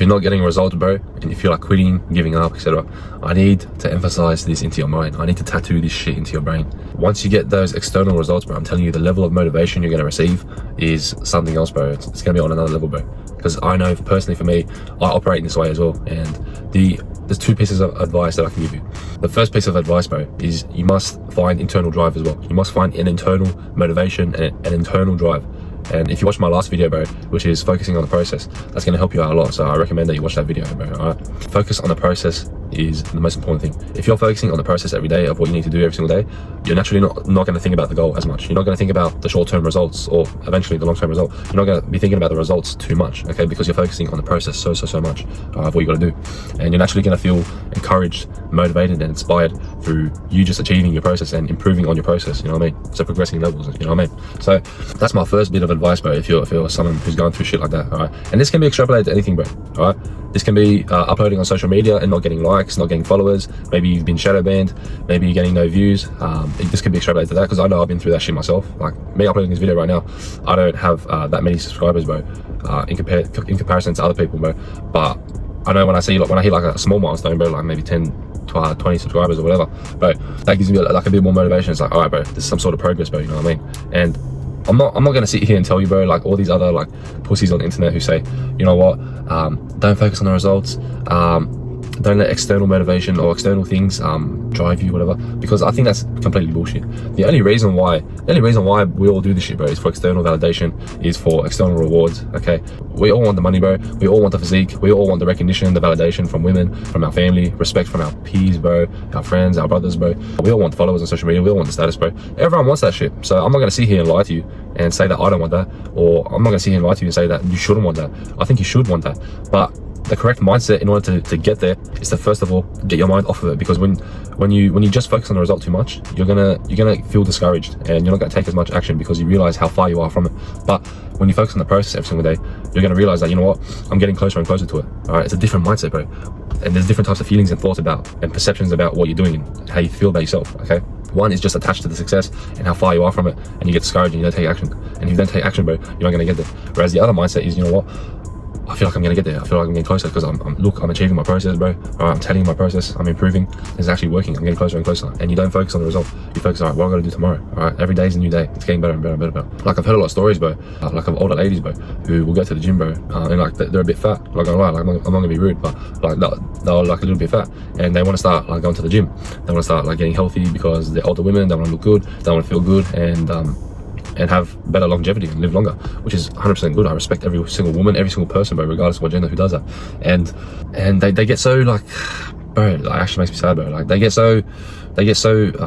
If you're not getting results, bro, and you feel like quitting, giving up, etc., I need to emphasize this into your mind. I need to tattoo this shit into your brain. Once you get those external results, bro, I'm telling you, the level of motivation you're going to receive is something else, bro. It's going to be on another level, bro. Because I know personally for me, I operate in this way as well. And there's two pieces of advice that I can give you. The first piece of advice, bro, is you must find internal drive as well. You must find an internal motivation and an internal drive. And if you watch my last video, bro, which is focusing on the process, that's going to help you out a lot. So I recommend that you watch that video, bro. All right? Focus on the process is the most important thing. If you're focusing on the process every day of what you need to do every single day, you're naturally not going to think about the goal as much. You're not going to think about the short-term results or eventually the long-term result. You're not going to be thinking about the results too much, okay? Because you're focusing on the process so much of what you got to do. And you're naturally going to feel encouraged, motivated, and inspired through you just achieving your process and improving on your process, you know what I mean? So progressing levels, you know what I mean? So that's my first bit of advice, bro, if you're someone who's going through shit like that, all right? And this can be extrapolated to anything, bro, all right? This can be uploading on social media and not getting likes, not getting followers. Maybe you've been shadow banned. Maybe you're getting no views. This could be extrapolated to that, because I know I've been through that shit myself. Like me uploading this video right now, I don't have that many subscribers, bro, in comparison to other people, bro. But I know when I hear like a small milestone, bro, like maybe 10 to 20 subscribers or whatever, bro, that gives me like a bit more motivation. It's like, all right, bro, this is some sort of progress, bro, you know what I mean? And I'm not gonna sit here and tell you, bro, like all these other like pussies on the internet who say, you know what, don't focus on the results, don't let external motivation or external things drive you, whatever, because I think that's completely bullshit. The only reason why we all do this shit, bro, is for external validation, is for external rewards, okay? We all want the money, bro. We all want the physique. We all want the recognition, the validation from women, from our family, respect from our peers, bro, our friends, our brothers, bro. We all want the followers on social media. We all want the status, bro. Everyone wants that shit. So I'm not gonna sit here and lie to you and say that I don't want that, or I'm not gonna sit here and lie to you and say that you shouldn't want that. I think you should want that, but the correct mindset in order to get there is to first of all get your mind off of it, because when you just focus on the result too much, you're gonna feel discouraged and you're not gonna take as much action because you realize how far you are from it. But when you focus on the process every single day, you're gonna realize that, you know what, I'm getting closer and closer to it. All right, it's a different mindset, bro, and there's different types of feelings and thoughts about and perceptions about what you're doing and how you feel about yourself, okay? One is just attached to the success and how far you are from it, and you get discouraged and you don't take action. And if you don't take action, bro, you're not gonna get there. Whereas the other mindset is, you know what, I feel like I'm gonna get there. I feel like I'm getting closer because I'm achieving my process, bro. All right, I'm telling my process, I'm improving. It's actually working. I'm getting closer and closer. And you don't focus on the result. You focus, all right, what I gotta do tomorrow. All right, every day is a new day. It's getting better and better and better. Like I've heard a lot of stories, bro. Like of older ladies, bro, who will go to the gym, bro, and like they're a bit fat. Not gonna lie, like I'm not gonna be rude, but like they're like a little bit fat, and they want to start like going to the gym. They want to start like getting healthy because they're older women. They want to look good. They want to feel good, and have better longevity and live longer, which is 100% good. I respect every single woman, every single person, bro, regardless of what gender, who does that. And they get so like, bro, it actually makes me sad, bro. Like they get so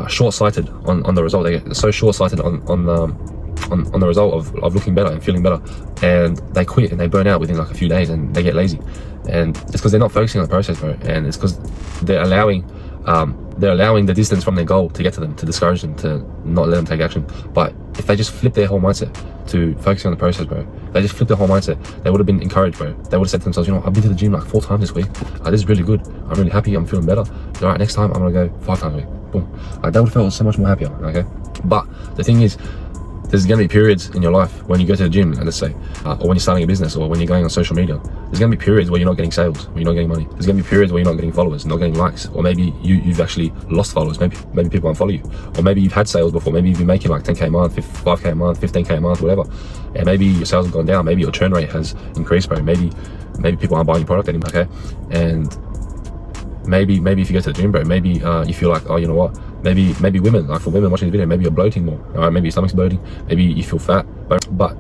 short-sighted on the result. They get so short-sighted on the result of looking better and feeling better, and they quit and they burn out within like a few days and they get lazy. And it's because they're not focusing on the process, bro, and it's because they're allowing the distance from their goal to get to them, to discourage them, to not let them take action. But if they just flip their whole mindset to focusing on the process, bro, they just flip their whole mindset, they would have been encouraged, bro. They would have said to themselves, you know, I've been to the gym like 4 times this week. This is really good. I'm really happy. I'm feeling better. All right, next time I'm gonna go 5 times a week. Boom. Like they would have felt so much more happier. Okay. But the thing is, there's going to be periods in your life when you go to the gym, let's say, or when you're starting a business, or when you're going on social media. There's going to be periods where you're not getting sales, where you're not getting money. There's going to be periods where you're not getting followers, not getting likes, or maybe you've actually lost followers. Maybe people unfollow you, or maybe you've had sales before. Maybe you've been making like 10k a month, 5k a month, 15k a month, whatever, and maybe your sales have gone down. Maybe your churn rate has increased, bro. Maybe people aren't buying your product anymore, okay? And maybe if you go to the gym, bro, maybe you feel like, oh, you know what, maybe women, like for women watching the video, maybe you're bloating more, all right? Maybe your stomach's bloating, maybe you feel fat, but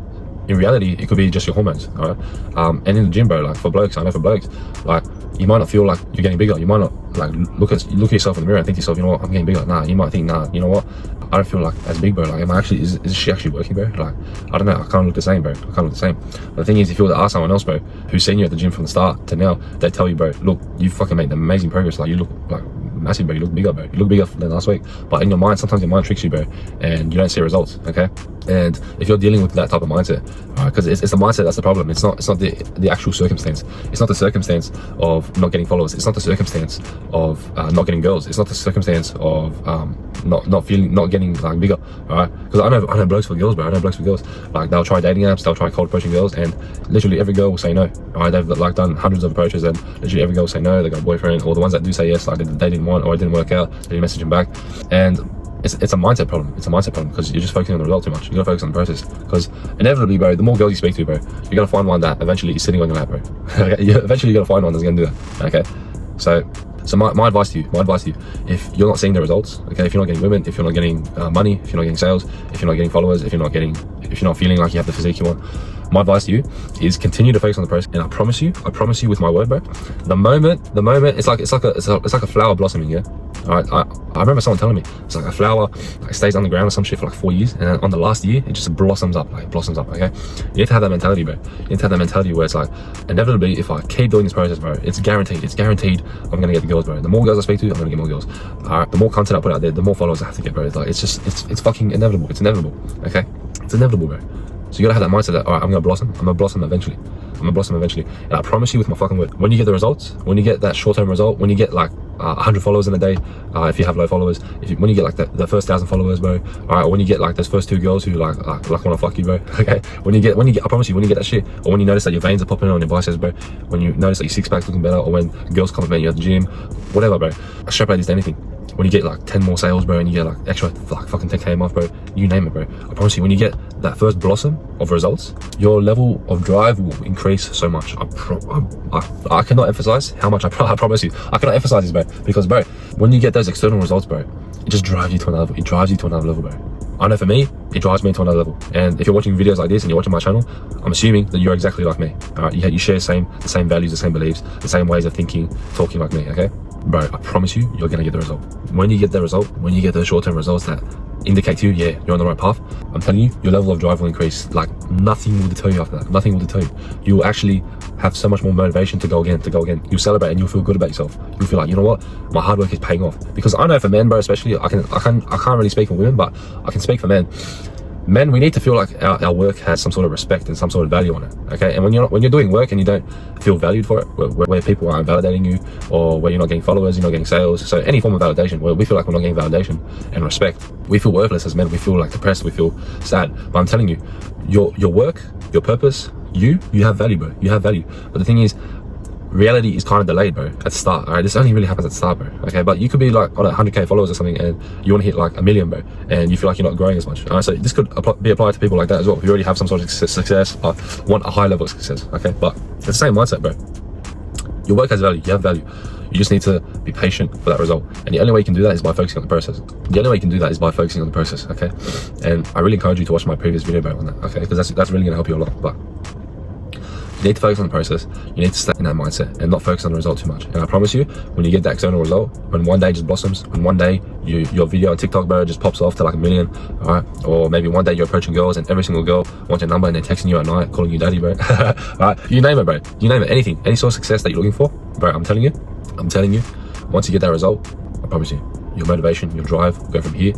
in reality it could be just your hormones, all right? And in the gym, bro, like for blokes, I know for blokes, like you might not feel like you're getting bigger. You might not like look at yourself in the mirror and think to yourself, you know what, I'm getting bigger. Nah, you might think, nah, you know what, I don't feel like as big, bro. Like, am I actually, is she actually working, bro? Like, I don't know, I can't look the same, bro. I can't look the same. But the thing is, if you were to ask someone else, bro, who's seen you at the gym from the start to now, they tell you, bro, look, you fucking made amazing progress. Like, you look like massive, bro. You look bigger, bro. You look bigger than last week. But in your mind, sometimes your mind tricks you, bro, and you don't see results, okay? And if you're dealing with that type of mindset, because it's the mindset that's the problem. It's not the actual circumstance. It's not the circumstance of not getting followers. It's not the circumstance of not getting girls. It's not the circumstance of not getting like bigger. All right, because I know blokes for girls, bro. I know blokes for girls. Like they'll try dating apps, they'll try cold approaching girls, and literally every girl will say no. All right, they've like done hundreds of approaches, and literally every girl will say no. They got a boyfriend, or the ones that do say yes, like they didn't want or it didn't work out, they didn't message them back, and it's a mindset problem. It's a mindset problem because you're just focusing on the result too much. You gotta focus on the process, because inevitably, bro, the more girls you speak to, bro, you're gonna find one that eventually is sitting on your lap, bro. Eventually you're gonna find one that's gonna do that. Okay, so my advice to you, if you're not seeing the results, okay, if you're not getting women, if you're not getting money, if you're not getting sales, if you're not getting followers, if you're not feeling like you have the physique you want, my advice to you is continue to focus on the process. And I promise you with my word, bro, the moment it's like a flower blossoming, yeah. All right, I remember someone telling me it's like a flower like stays on the ground or some shit for like 4 years, and then on the last year it just blossoms up. Okay, you need to have that mentality, bro. You need to have that mentality where it's like, inevitably, if I keep doing this process, bro, it's guaranteed I'm gonna get the girls, bro. The more girls I speak to, I'm gonna get more girls. All right, the more content I put out there, the more followers I have to get, bro. It's like it's fucking inevitable. It's inevitable. Okay, it's inevitable, bro. So you gotta have that mindset that, all right, I'm gonna blossom eventually. And I promise you with my fucking word, when you get the results, when you get that short-term result, when you get like 100 followers in a day, if you have low followers, when you get like the first 1,000 followers, bro, all right, or when you get like those first 2 girls who like want to fuck you, bro, okay, when you get, I promise you, when you get that shit, or when you notice that your veins are popping on your biceps, bro, when you notice that your six-pack's looking better, or when girls compliment you at the gym, whatever, bro, extrapolate this to anything. When you get like 10 more sales, bro, and you get like extra like fucking 10k a month, bro, you name it, bro, I promise you, when you get that first blossom of results, your level of drive will increase so much. I cannot emphasize how much. I promise you, I cannot emphasize this, bro, because, bro, when you get those external results, bro, it just drives you to another level, bro. I know for me, it drives me to another level. And if you're watching videos like this and you're watching my channel, I'm assuming that you're exactly like me. All right, you share the same values, the same beliefs, the same ways of thinking, talking like me. Okay, bro, I promise you, you're gonna get the result. When you get the result, when you get those short-term results that indicate to you, yeah, you're on the right path, I'm telling you, your level of drive will increase. Like nothing will deter you after that. Nothing will deter you. You'll actually have so much more motivation to go again. You'll celebrate and you'll feel good about yourself. You'll feel like, you know what, my hard work is paying off. Because I know for men, bro, especially, I can't really speak for women, but I can speak for men. Men, we need to feel like our work has some sort of respect and some sort of value on it. Okay, and when you're doing work and you don't feel valued for it, where people aren't validating you, or where you're not getting followers, you're not getting sales, so any form of validation where we feel like we're not getting validation and respect, we feel worthless as men. We feel like depressed, we feel sad. But I'm telling you, your work, your purpose, you have value, bro. You have value. But the thing is, reality is kind of delayed, bro, at the start. All right, this only really happens at the start, bro. Okay, but you could be like on 100k followers or something, and you want to hit like 1 million, bro, and you feel like you're not growing as much. All right, so this could be applied to people like that as well. If you already have some sort of success, but want a high level of success. Okay, but it's the same mindset, bro. Your work has value. You have value. You just need to be patient for that result. And the only way you can do that is by focusing on the process. Okay? And I really encourage you to watch my previous video, bro, on that, okay? Because that's really gonna help you a lot. But you need to focus on the process. You need to stay in that mindset and not focus on the result too much. And I promise you, when you get that external result, when one day just blossoms, when one day your video on TikTok, bro, just pops off to like 1 million, all right? Or maybe one day you're approaching girls and every single girl wants your number and they're texting you at night, calling you daddy, bro. All right? You name it, bro. You name it. Anything, any sort of success that you're looking for, bro, I'm telling you, once you get that result, I promise you, your motivation, your drive will go from here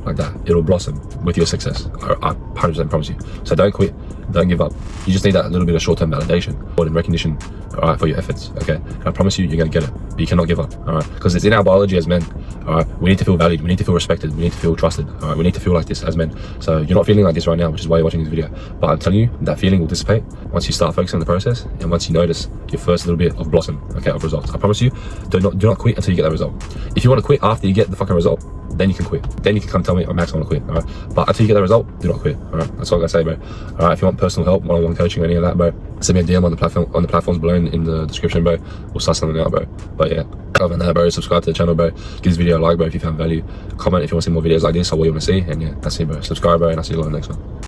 like that. It'll blossom with your success. I 100% promise you. So don't quit. Don't give up. You just need that little bit of short-term validation and recognition, all right, for your efforts, okay? And I promise you, you're gonna get it, but you cannot give up, all right? Because it's in our biology as men, all right? We need to feel valued, we need to feel respected, we need to feel trusted, all right? We need to feel like this as men. So you're not feeling like this right now, which is why you're watching this video. But I'm telling you, that feeling will dissipate once you start focusing on the process and once you notice your first little bit of blossom, okay, of results. I promise you, do not quit until you get that result. If you want to quit after you get the fucking result, then you can quit. Then you can come tell me, oh, Max, I want to quit, all right? But until you get the result, do not quit, all right? That's all I gotta say, bro. All right, if you want personal help, one-on-one coaching, or any of that, bro, send me a DM on the platforms below in the description, bro. We'll start something out, bro. But yeah, other than that, bro, subscribe to the channel, bro. Give this video a like, bro, if you found value. Comment if you want to see more videos like this or what you want to see. And yeah, that's it, bro. Subscribe, bro, and I'll see you on the next one.